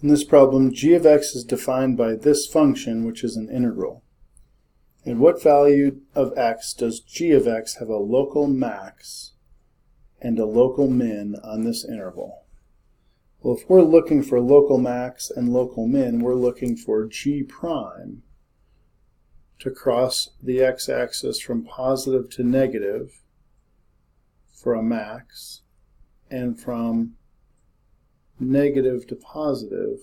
In this problem, g of x is defined by this function, which is an integral. At what value of x does g of x have a local max and a local min on this interval? Well, if we're looking for local max and local min, we're looking for g prime to cross the x-axis from positive to negative for a max and from negative to positive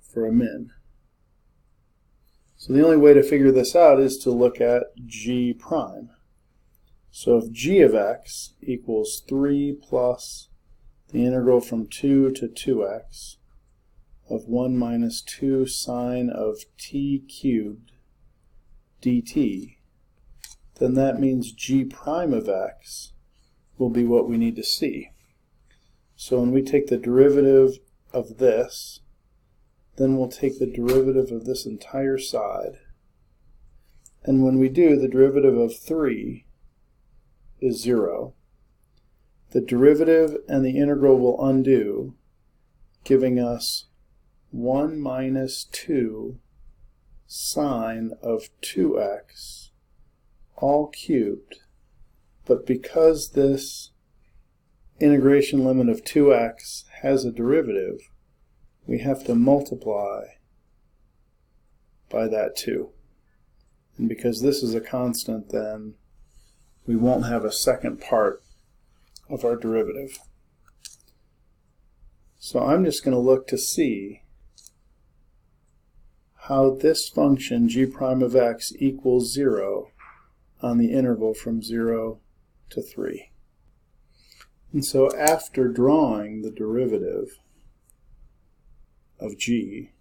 for a min. So the only way to figure this out is to look at g prime. So if g of x equals 3 plus the integral from 2 to 2x of 1 minus 2 sine of t cubed dt, then that means g prime of x will be what we need to see. So when we take the derivative of this, then we'll take the derivative of this entire side. And when we do, the derivative of 3 is 0. The derivative and the integral will undo, giving us 1 minus 2 sine of 2x all cubed. But because this integration limit of 2x has a derivative, we have to multiply by that 2. And because this is a constant, then we won't have a second part of our derivative. So I'm just going to look to see how this function g prime of x equals 0 on the interval from 0 to 3. And so after drawing the derivative of g,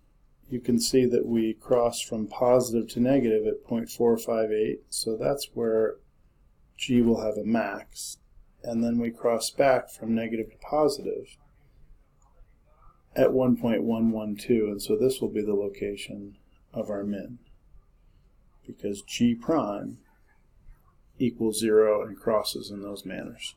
you can see that we cross from positive to negative at 0.458, so that's where g will have a max. And then we cross back from negative to positive at 1.112, and so this will be the location of our min, because g prime equals 0 and crosses in those manners.